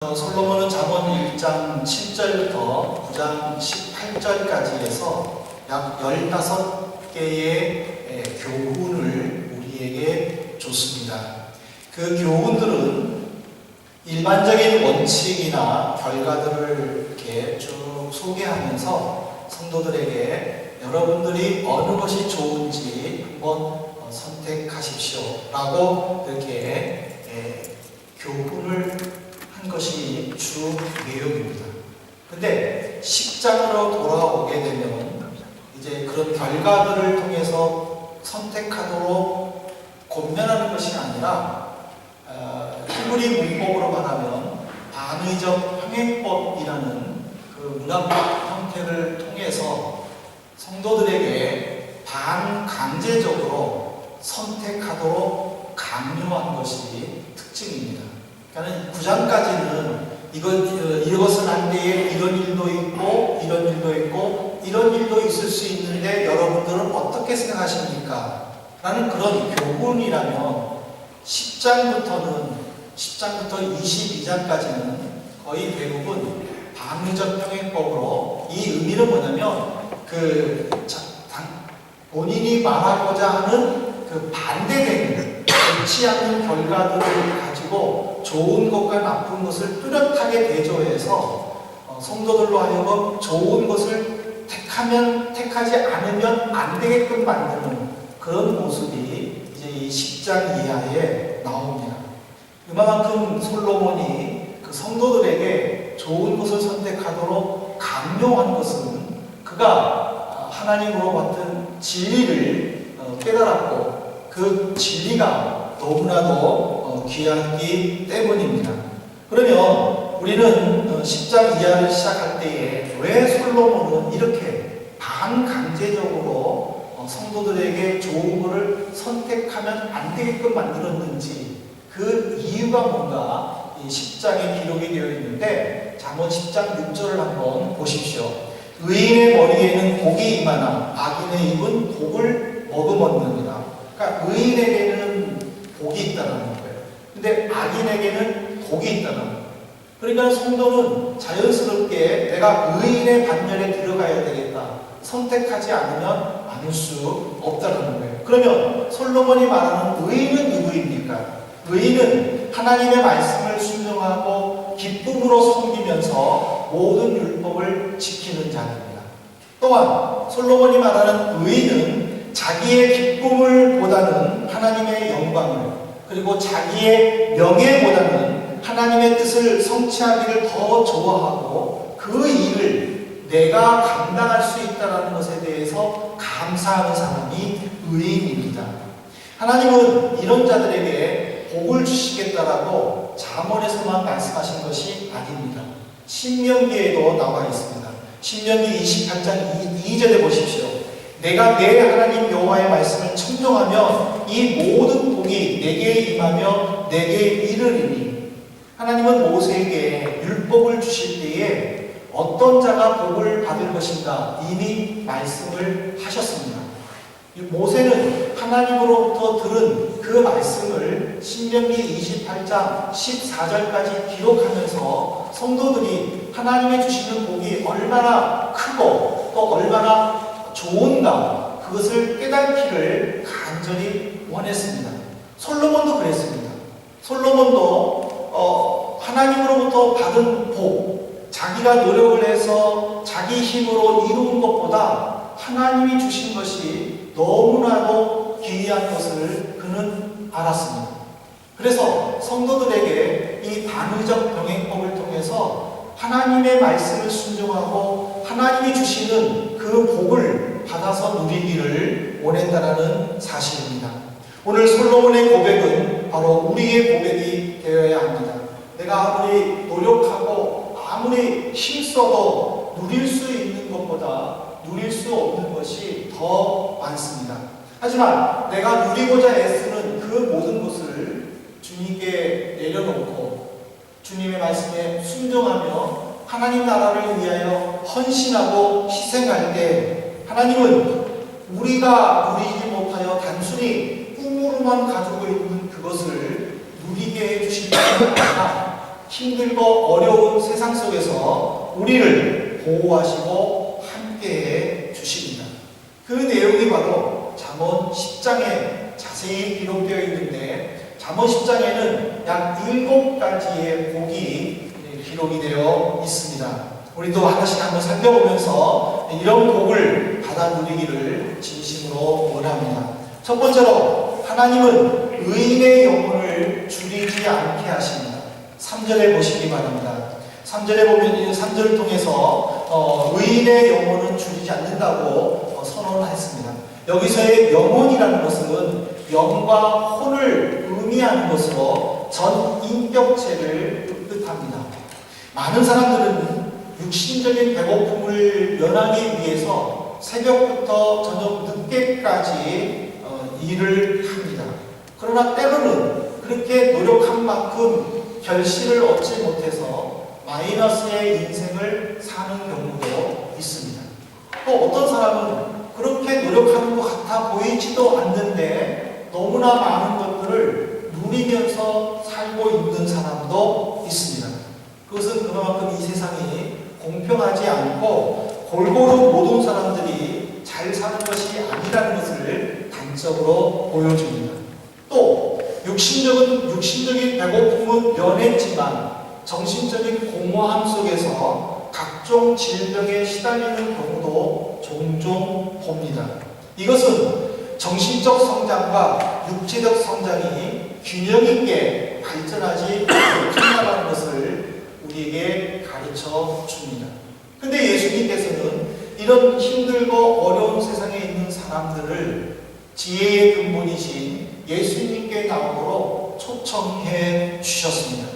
솔로몬은 잠언 1장 7절부터 9장 18절까지 해서 약 15개의 교훈을 우리에게 줬습니다. 그 교훈들은 일반적인 원칙이나 결과들을 이렇게 쭉 소개하면서 성도들에게 여러분들이 어느 것이 좋은지 한번 선택하십시오 라고 이렇게 교훈을 한 것이 주 내용입니다. 근데 10장으로 돌아오게 되면 이제 그런 결과들을 통해서 선택하도록 권면하는 것이 아니라 히브리 문법으로 말하면 반의적 평행법이라는 그 문학적 형태를 통해서 성도들에게 반강제적으로 선택하도록 강요한 것이 특징입니다. 그러니까 9장까지는 이것은 한 때에 이런 일도 있고 이런 일도 있고 이런 일도 있을 수 있는데 여러분들은 어떻게 생각하십니까? 라는 그런 교훈이라면 10장부터 22장까지는 거의 대부분 반의적 평행법으로 이 의미는 뭐냐면 본인이 말하고자 하는 그 반대되는 좋지 않는 결과들을 가지고 좋은 것과 나쁜 것을 뚜렷하게 대조해서 성도들로 하여금 좋은 것을 택하지 않으면 안 되게끔 만드는 그런 모습이 이제 이 10장 이하에 나옵니다. 그만큼 솔로몬이 그 성도들에게 좋은 것을 선택하도록 강요한 것은 그가 하나님으로 받은 진리를 깨달았고 그 진리가 너무나도 귀하기 때문입니다. 그러면 우리는 10장 이하를 시작할 때에 왜 솔로몬은 이렇게 반강제적으로 성도들에게 좋은 것을 선택하면 안 되게끔 만들었는지 그 이유가 뭔가 이 10장에 기록이 되어 있는데 잠언 10장 6절을 한번 보십시오. 의인의 머리에는 복이 임하나 악인의 입은 복을 머금었느니라. 그러니까 의인에게는 복이 있다는 거예요. 근데 악인에게는 복이 있다는 거예요. 그러니까 성도는 자연스럽게 내가 의인의 반열에 들어가야 되겠다. 선택하지 않으면 아닐 수 없다는 거예요. 그러면 솔로몬이 말하는 의인은 누구입니까? 의인은 하나님의 말씀을 순종하고 기쁨으로 섬기면서 모든 율법을 지키는 자입니다. 또한 솔로몬이 말하는 의인은 자기의 기쁨을 보다는 하나님의 영광을, 그리고 자기의 명예보다는 하나님의 뜻을 성취하기를 더 좋아하고 그 일을 내가 감당할 수 있다는 것에 대해서 감사하는 사람이 의인입니다. 하나님은 이런 자들에게 복을 주시겠다라고 잠언에서만 말씀하신 것이 아닙니다. 신명기에도 나와 있습니다. 신명기 28장 2절에 보십시오. 내가 내 하나님 여호와의 말씀을 청종하며 이 모든 복이 내게 임하며 내게 이르리니. 하나님은 모세에게 율법을 주실 때에 어떤 자가 복을 받을 것인가 이미 말씀을 하셨습니다. 모세는 하나님으로부터 들은 그 말씀을 신명기 28장 14절까지 기록하면서 성도들이 하나님의 주시는 복이 얼마나 크고 또 얼마나 좋은가 그것을 깨닫기를 간절히 원했습니다. 솔로몬도 그랬습니다. 솔로몬도 하나님으로부터 받은 복, 자기가 노력을 해서 자기 힘으로 이룬 것보다 하나님이 주신 것이 너무나도 귀한 것을 그는 알았습니다. 그래서 성도들에게 이 반의적 병행법을 통해서 하나님의 말씀을 순종하고 하나님이 주시는 그 복을 받아서 누리기를 원했다는 사실입니다. 오늘 솔로몬의 고백은 바로 우리의 고백이 되어야 합니다. 내가 아무리 노력하고 아무리 힘써도 누릴 수 있는 것보다 누릴 수 없는 것이 더 많습니다. 하지만 내가 누리고자 애쓰는 그 모든 것을 주님께 내려놓고 주님의 말씀에 순종하며 하나님 나라를 위하여 헌신하고 희생할 때 하나님은 우리가 누리지 못하여 단순히 꿈으로만 가지고 있는 그것을 누리게 해주실 뿐만 아니라 힘들고 어려운 세상 속에서 우리를 보호하시고 함께해 주십니다. 그 내용이 바로 잠언 10장에 자세히 기록되어 있는데, 잠언 10장에는 약 7가지의 복이 기록이 되어 있습니다. 우리도 하나씩 한번 살펴보면서 이런 복을 받아 누리기를 진심으로 원합니다. 첫 번째로, 하나님은 의인의 영혼을 줄이지 않게 하십니다. 3절에 보시기 바랍니다. 3절에 보면 3절을 통해서 의인의 영혼은 줄이지 않는다고 선언했습니다. 여기서의 영혼이라는 것은 영과 혼을 의미하는 것으로 전 인격체를 뜻합니다. 많은 사람들은 육신적인 배고픔을 면하기 위해서 새벽부터 저녁 늦게까지 일을 합니다. 그러나 때로는 그렇게 노력한 만큼 결실을 얻지 못해서 마이너스의 인생을 사는 경우도 있습니다. 또 어떤 사람은 그렇게 노력하는 것 같아 보이지도 않는데 너무나 많은 것들을 누리면서 살고 있는 사람도 있습니다. 그것은 그만큼 이 세상이 공평하지 않고 골고루 모든 사람들이 잘 사는 것이 아니라는 것을 단적으로 보여줍니다. 또 육신적인 배고픔은 면했지만 정신적인 공허함 속에서 각종 질병에 시달리는 경우도 종종 봅니다. 이것은 정신적 성장과 육체적 성장이 균형 있게 발전하지 못한다는 것을 우리에게 가르쳐 줍니다. 근데 예수님께서는 이런 힘들고 어려운 세상에 있는 사람들을 지혜의 근본이신 예수님께 나오도록 초청해 주셨습니다.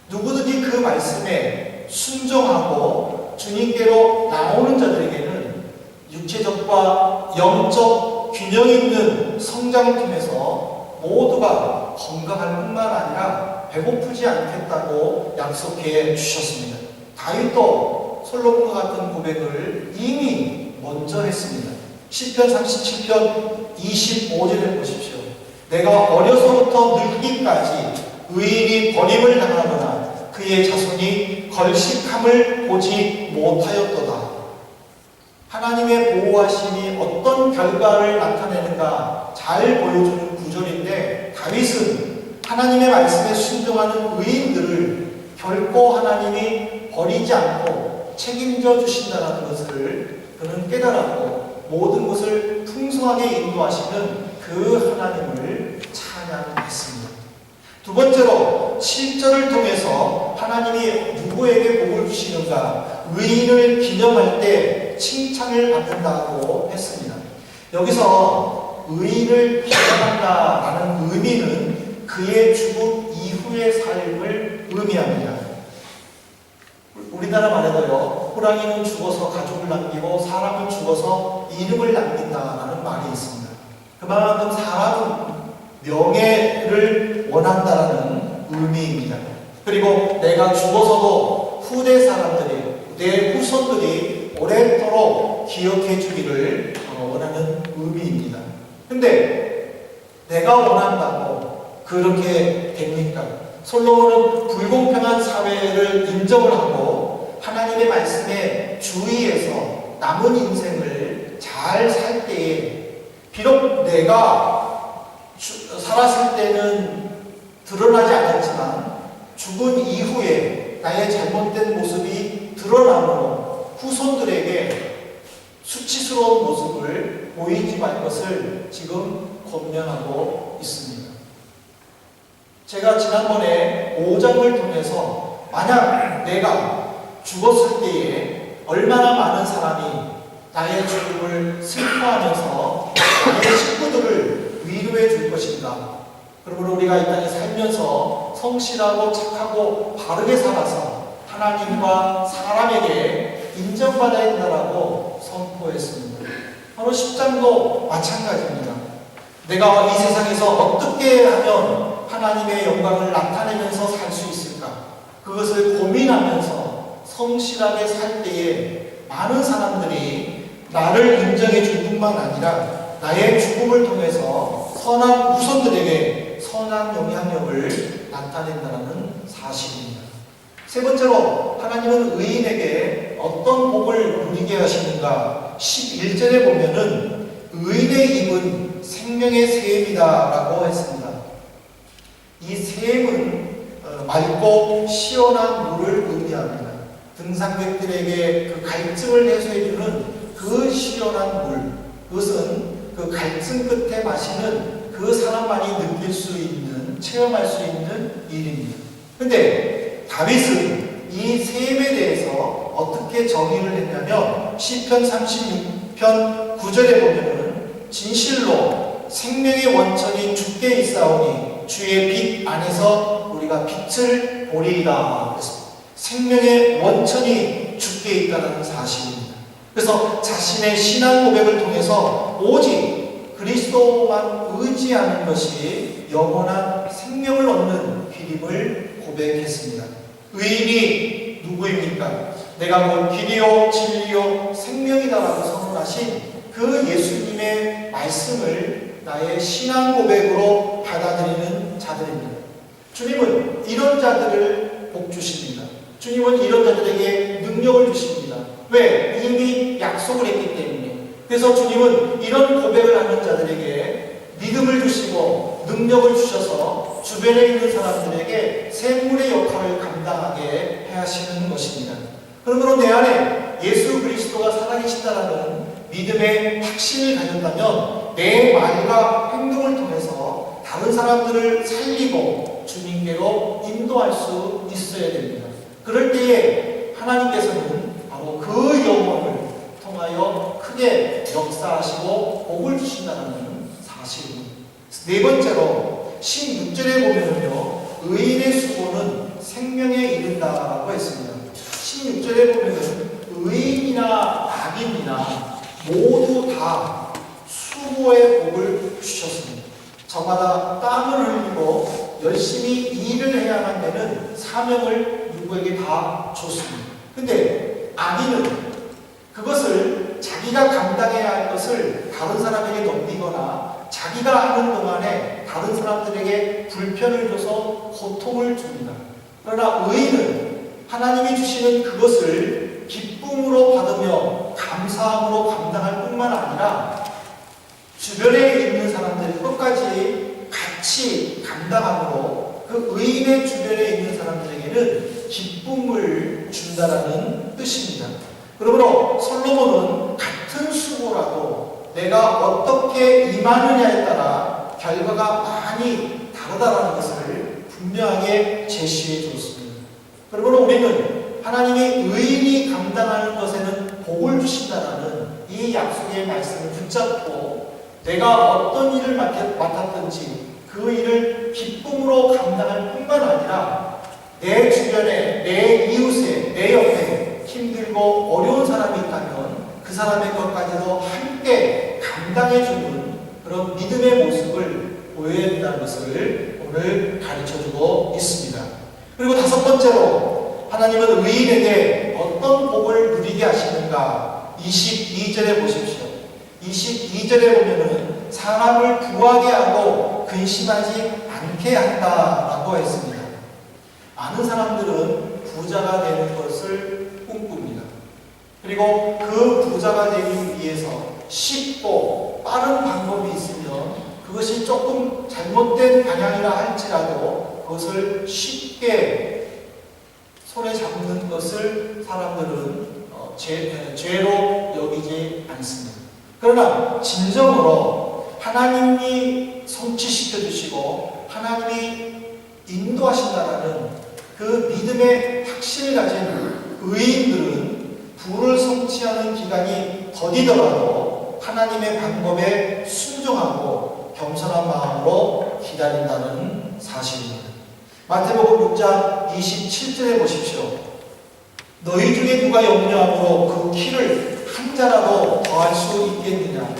누구든지 그 말씀에 순종하고 주님께로 나오는 자들에게는 육체적과 영적 균형 있는 성장을 통해서 모두가 건강할 뿐만 아니라 배고프지 않겠다고 약속해 주셨습니다. 다윗도 솔로몬과 같은 고백을 이미 먼저 했습니다. 시편 37편 25절에 보십시오. 내가 어려서부터 늙기까지 의인이 버림을 당하거나 그의 자손이 걸식함을 보지 못하였도다. 하나님의 보호하심이 어떤 결과를 나타내는가 잘 보여주는 구절인데, 다윗은 하나님의 말씀에 순종하는 의인들을 결코 하나님이 버리지 않고 책임져 주신다는 것을 그는 깨달았고, 모든 것을 풍성하게 인도하시는 그 하나님을 찬양했습니다. 두 번째로, 실전을 통해서 하나님이 누구에게 복을 주시는가, 의인을 기념할 때 칭찬을 받는다고 했습니다. 여기서 의인을 기념한다라는 의미는 그의 죽음 이후의 삶을 의미합니다. 우리나라 말에도요, 호랑이는 죽어서 가족을 남기고 사람은 죽어서 이름을 남긴다라는 말이 있습니다. 그만큼 사람은 명예를 원한다라는 의미입니다. 그리고 내가 죽어서도 후대 사람들이, 내 후손들이 오랫도록 기억해 주기를 원하는 의미입니다. 근데 내가 원한다고 그렇게 됩니까? 솔로몬은 불공평한 사회를 인정을 하고 하나님의 말씀에 주의해서 남은 인생을 잘 살 때에, 비록 내가 살았을 때는 드러나지 않았지만 죽은 이후에 나의 잘못된 모습이 드러나므로 후손들에게 수치스러운 모습을 보이지 말 것을 지금 권면하고 있습니다. 제가 지난번에 5장을 통해서 만약 내가 죽었을 때에 얼마나 많은 사람이 나의 죽음을 슬퍼하면서 나의 식구들을 위로해 줄 것인가. 그러므로 우리가 이 땅에 살면서 성실하고 착하고 바르게 살아서 하나님과 사람에게 인정받아야 된다라고 선포했습니다. 바로 10장도 마찬가지입니다. 내가 이 세상에서 어떻게 하면 하나님의 영광을 나타내면서 살 수 있을까? 그것을 고민하면서 성실하게 살 때에 많은 사람들이 나를 인정해 줄 뿐만 아니라 나의 죽음을 통해서 선한 후손들에게 선한 영향력을 나타낸다는 사실입니다. 세 번째로 하나님은 의인에게 어떤 복을 누리게 하시는가? 11절에 보면은 의인의 입은 생명의 샘이다라고 했습니다. 이 샘은 맑고 시원한 물을 의미합니다. 등산객들에게 그 갈증을 해소해주는 그 시원한 물, 그것은 그 갈증 끝에 마시는 그 사람만이 느낄 수 있는, 체험할 수 있는 일입니다. 근데 다윗은 이 샘에 대해서 어떻게 정의를 했냐면 시편 36편 9절에 보면은 진실로 생명의 원천이 주께 있사오니 주의 빛 안에서 우리가 빛을 보리이다. 생명의 원천이 주께 있다는 사실입니다. 그래서 자신의 신앙 고백을 통해서 오직 그리스도만 의지하는 것이 영원한 생명을 얻는 길임을 고백했습니다. 의인이 누구입니까? 내가 곧 길이요 진리요 생명이다라고 선언하신 그 예수님의 말씀을 나의 신앙 고백으로 받아들이는 자들입니다. 주님은 이런 자들을 복 주십니다. 주님은 이런 자들에게 능력을 주십니다. 왜? 이미 약속을 했기 때문에. 그래서 주님은 이런 고백을 하는 자들에게 믿음을 주시고 능력을 주셔서 주변에 있는 사람들에게 샘물의 역할을 감당하게 하시는 것입니다. 그러므로 내 안에 예수 그리스도가 살아계신다라는 믿음의 확신을 가졌다면 내 말과 행동을 통해서 다른 사람들을 살리고 주님께로 인도할 수 있어야 됩니다. 그럴 때에 하나님께서는 바로 그 영혼을 통하여 크게 역사하시고 복을 주신다는 사실입니다. 네 번째로 16절에 보면요, 의인의 수고는 생명에 이른다라고 했습니다. 16절에 보면은 의인이나 악인이나 모두 다 수고의 복을 주셨습니다. 저마다 땀을 흘리고 열심히 일을 해야만 되는 사명을 누구에게 다 줬습니다. 근데 악인은 그것을 자기가 감당해야 할 것을 다른 사람에게 넘기거나 자기가 하는 동안에 다른 사람들에게 불편을 줘서 고통을 줍니다. 그러나 의인은 하나님이 주시는 그것을 기쁨으로 받으며 감사함으로 감당할 뿐만 아니라 주변에 있는 사람들이 끝까지 같이 감당함으로 그 의인의 주변에 있는 사람들에게는 기쁨을 준다라는 뜻입니다. 그러므로 솔로몬은 같은 수고라도 내가 어떻게 임하느냐에 따라 결과가 많이 다르다라는 것을 분명하게 제시해 주었습니다. 그러므로 우리는 하나님이 의인이 감당하는 것에는 복을 주신다라는 이 약속의 말씀을 붙잡고 내가 어떤 일을 맡았든지 그 일을 기쁨으로 감당할 뿐만 아니라 내 주변에, 내 이웃에, 내 옆에 힘들고 어려운 사람이 있다면 그 사람의 것까지도 함께 감당해주는 그런 믿음의 모습을 보여야 된다는 것을 오늘 가르쳐주고 있습니다. 그리고 다섯 번째로 하나님은 의인에게 어떤 복을 누리게 하시는가? 22절에 보십시오. 22절에 보면은 사람을 부하게 하고 근심하지 않게 한다라고 했습니다. 많은 사람들은 부자가 되는 것을 꿈꿉니다. 그리고 그 부자가 되기 위해서 쉽고 빠른 방법이 있으면 그것이 조금 잘못된 방향이라 할지라도 그것을 쉽게 손에 잡는 것을 사람들은 죄로 여기지 않습니다. 그러나 진정으로 하나님이 성취시켜 주시고 하나님이 인도하신다라는 그 믿음의 확신을 가진 의인들은 부를 성취하는 기간이 더디더라도 하나님의 방법에 순종하고 겸손한 마음으로 기다린다는 사실입니다. 마태복음 6장 27절에 보십시오. 너희 중에 누가 염려함으로 그 키를 한 자라도 더할 수 있겠느냐.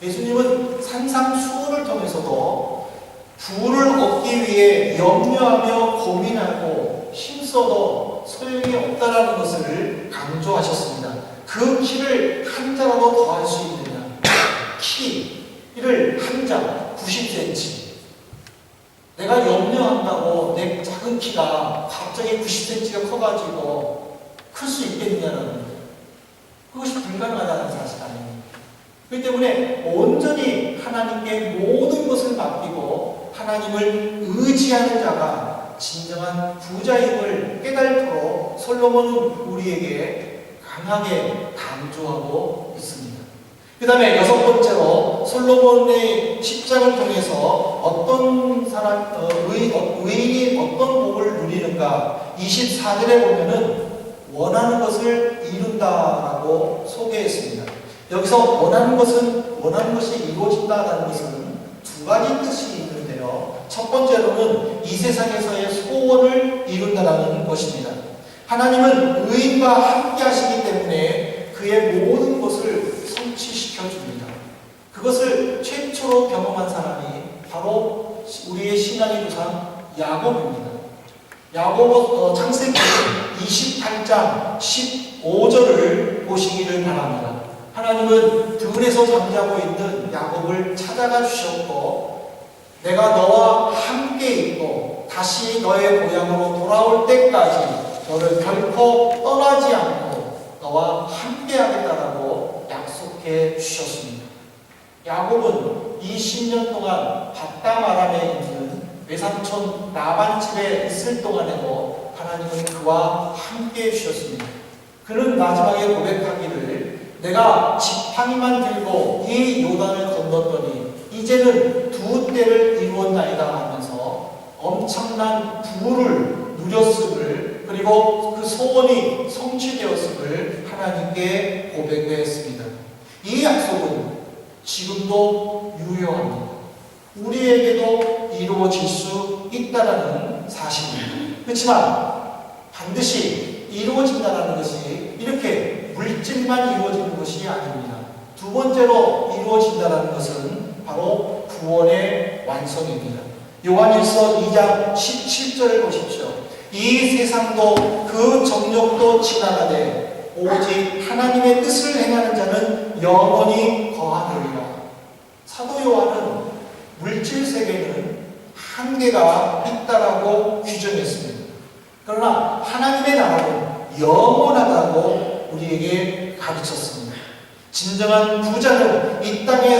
예수님은 산상수훈을 통해서도 부를 얻기 위해 염려하며 고민하고 힘써도 소용이 없다라는 것을 강조하셨습니다. 그 키를 한 자라도 더할 수 있느냐. 키를 한 자, 90cm. 내가 염려한다고 내 작은 키가 갑자기 90cm가 커가지고 클 수 있겠느냐는 거예요. 그것이 불가능하다는 사실 아닙니다. 그렇기 때문에 온전히 하나님께 모든 것을 맡기고 하나님을 의지하는 자가 진정한 부자임을 깨달도록 솔로몬은 우리에게 강하게 강조하고 있습니다. 그 다음에 여섯 번째로 솔로몬의 10장을 통해서 어떤 의인이 어떤 복을 누리는가 24절에 보면은 원하는 것을 이룬다라고 소개했습니다. 여기서 원하는 것이 이루어진다는 것은 두 가지 뜻이 있는데요. 첫 번째로는 이 세상에서의 소원을 이룬다는 것입니다. 하나님은 의인과 함께 하시기 때문에 그의 모든 것을 성취시켜 줍니다. 그것을 최초로 경험한 사람이 바로 우리의 신앙의 조상 야곱입니다. 야고보 창세기 28장 15절을 보시기를 바랍니다. 하나님은 들에서 잠자고 있는 야곱을 찾아가 주셨고 내가 너와 함께 있고 다시 너의 고향으로 돌아올 때까지 너를 결코 떠나지 않고 너와 함께 하겠다라고 약속해 주셨습니다. 야곱은 이 10년 동안 바담 아람에 있는 외삼촌 라반 집에 있을 동안에도 하나님은 그와 함께 해주셨습니다. 그는 마지막에 고백하기를 내가 지팡이만 들고 이 요단을 건넜더니 이제는 두 때를 이루었나이다 하면서 엄청난 부를 누렸음을 그리고 그 소원이 성취되었음을 하나님께 고백했습니다. 이 약속은 지금도 유효합니다. 우리에게도 이루어질 수 있다는 사실입니다. 그렇지만 반드시 이루어진다는 것이 이렇게 물질만 이루어지는 것이 아닙니다. 두 번째로 이루어진다는 것은 바로 구원의 완성입니다. 요한일서 2장 17절을 보십시오. 이 세상도 그 정욕도 지나가되 오직 하나님의 뜻을 행하는 자는 영원히 거하느니라. 사도 요한은 물질 세계는 한계가 있다라고 규정했습니다. 그러나 하나님의 나라는 영원하다고 우리에게 가르쳤습니다. 진정한 부자는 이 땅에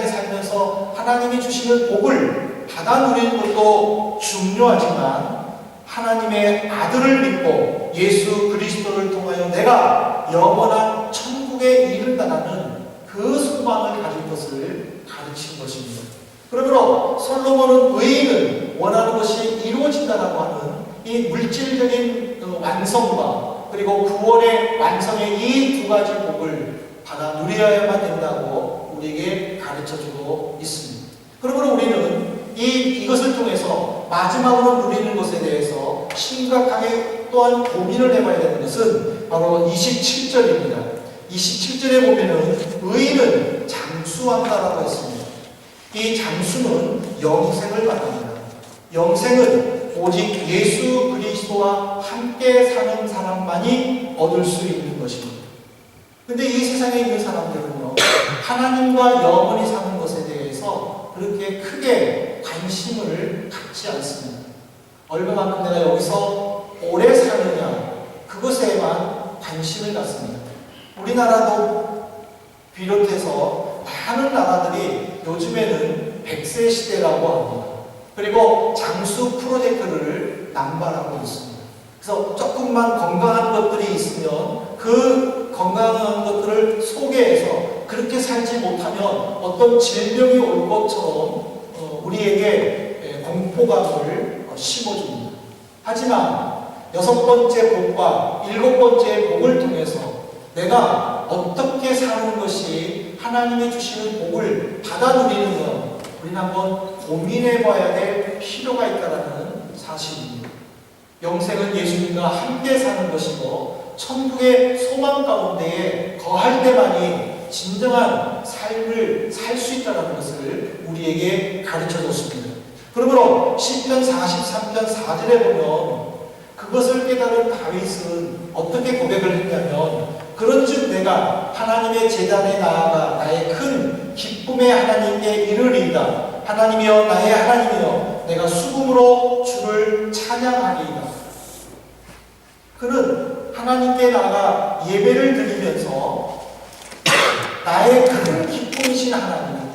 살면서 하나님이 주시는 복을 받아 누리는 것도 중요하지만 하나님의 아들을 믿고 예수 그리스도를 통하여 내가 영원한 천국에 이른다는 그 소망을 가진 것을 가르친 것입니다. 그러므로 솔로몬은 의인은 원하는 것이 이루어진다라고 하는 이 물질적인 완성과 그리고 구원의 완성의 이 두 가지 복을 받아 누려야만 된다고 우리에게 가르쳐주고 있습니다. 그러므로 우리는 이것을 통해서 마지막으로 누리는 것에 대해서 심각하게 또한 고민을 해봐야 되는 것은 바로 27절입니다. 27절에 보면은 의인은 장수한다라고 했습니다. 이 장수는 영생을 말합니다. 영생은 오직 예수 그리스도와 함께 사는 사람만이 얻을 수 있는 것입니다. 근데 이 세상에 있는 사람들은요, 하나님과 영원히 사는 것에 대해서 그렇게 크게 관심을 갖지 않습니다. 얼마만큼 내가 여기서 오래 사느냐, 그것에만 관심을 갖습니다. 우리나라도 비롯해서 많은 나라들이 요즘에는 100세 시대라고 합니다. 그리고 장수 프로젝트를 남발하고 있습니다. 그래서 조금만 건강한 것들이 있으면 그 건강한 것들을 소개해서 그렇게 살지 못하면 어떤 질병이 올 것처럼 우리에게 공포감을 심어줍니다. 하지만 여섯 번째 복과 일곱 번째 복을 통해서 내가 어떻게 사는 것이 하나님이 주시는 복을 받아 누리는가 우리는 한번 고민해 봐야 될 필요가 있다는 사실입니다. 영생은 예수님과 함께 사는 것이고 천국의 소망 가운데에 거할 때만이 진정한 삶을 살 수 있다는 것을 우리에게 가르쳐줬습니다. 그러므로 시편 43편 4절에 보면 그것을 깨달은 다윗은 어떻게 고백을 했냐면 그런즉 내가 하나님의 제단에 나아가 나의 큰 기쁨의 하나님께 이르리이다. 하나님이여 나의 하나님이여 내가 수금으로 주를 찬양하리이다. 그는 하나님께 나아가 예배를 드리면서 나의 큰 기쁨이신 하나님,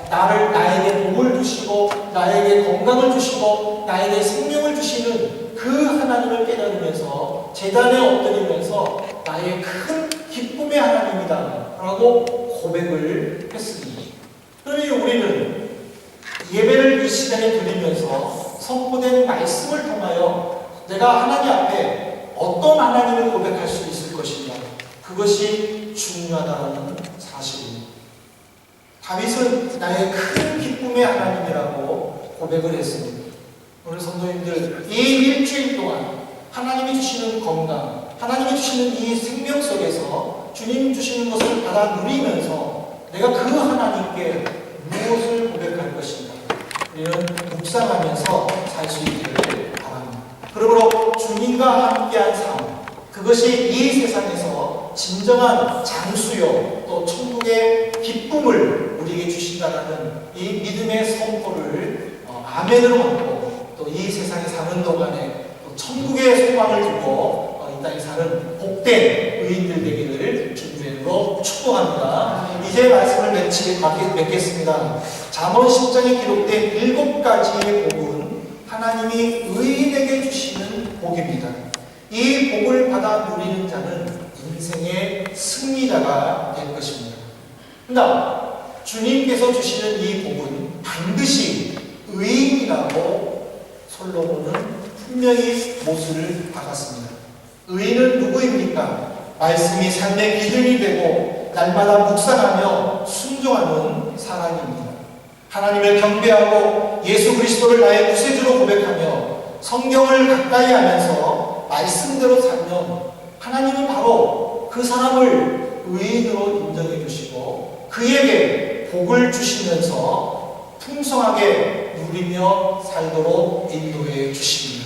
나에게 복을 주시고 나에게 건강을 주시고 나에게 생명을 주시는 그 하나님을 깨달으면서 제단에 엎드리면서 나의 큰 기쁨의 하나님이다 라고 고백을 했으니, 그러니 우리는 예배를 이 시간에 드리면서 선포된 말씀을 통하여 내가 하나님 앞에 어떤 하나님을 고백할 수 있을 것인가, 그것이 중요하다는 사실입니다. 다윗은 나의 큰 기쁨의 하나님이라고 고백을 했습니다. 오늘 성도님들, 이 일주일 동안 하나님이 주시는 건강, 하나님이 주시는 이 생명 속에서 주님 주시는 것을 받아 누리면서 내가 그 하나님께 무엇을 고백할 것인가, 우리는 묵상하면서 살 수 있기를 바랍니다. 그러므로 주님과 함께한 삶, 그것이 이 세상에서 진정한 장수요 또 천국의 기쁨을 우리에게 주신다는 이 믿음의 선포를 아멘으로 받고, 또 이 세상에 사는 동안에 또 천국의 소망을 두고 이 땅에 사는 복된 의인들 되기를 주님의 이름으로 축복합니다. 이제 말씀을 맺겠습니다. 잠언 10장에 기록된 7가지의 복은 하나님이 의인에게 주시는 복입니다. 이 복을 받아 누리는 자는 인생의 승리자가 될 것입니다. 그러나 주님께서 주시는 이 복은 반드시 의인이라고 솔로몬은 분명히 못을 박았습니다. 의인은 누구입니까? 말씀이 삶의 기준이 되고 날마다 묵상하며 순종하는 사람입니다. 하나님을 경배하고 예수 그리스도를 나의 구세주로 고백하며 성경을 가까이 하면서 말씀대로 살면 하나님은 바로 그 사람을 의인으로 인정해 주시고 그에게 복을 주시면서 풍성하게 누리며 살도록 인도해 주십니다.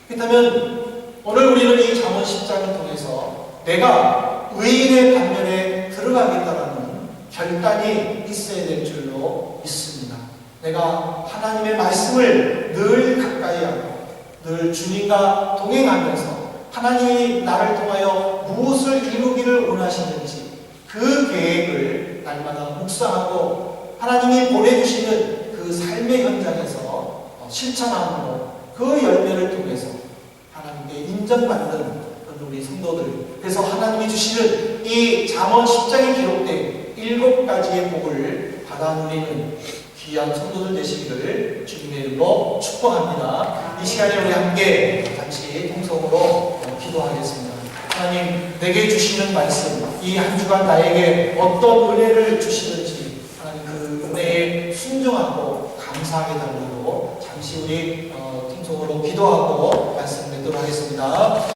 그렇다면 오늘 우리는 이 잠언 10장을 통해서 내가 의인의 반면에 들어가겠다라는 결단이 있어야 될 줄로 믿습니다. 내가 하나님의 말씀을 늘 가까이 하고 늘 주님과 동행하면서 하나님이 나를 통하여 무엇을 이루기를 원하시는지 그 계획을 날마다 묵상하고 하나님이 보내주시는 그 삶의 현장에서 실천함으로 그 열매를 통해서 하나님께 인정받는 우리 성도들, 그래서 하나님이 주시는 이 잠언 10장에 기록된 7가지의 복을 받아 누리는 귀한 성도들 되시기를 주님의 이름으로 축복합니다. 이 시간에 우리 함께 같이 통성으로 기도하겠습니다. 하나님, 내게 주시는 말씀, 이 한 주간 나에게 어떤 은혜를 주시는지 하나님 그 은혜에 순종하고 감사하게 달라고 잠시 우리 통성으로 기도하고 말씀 맺도록 하겠습니다.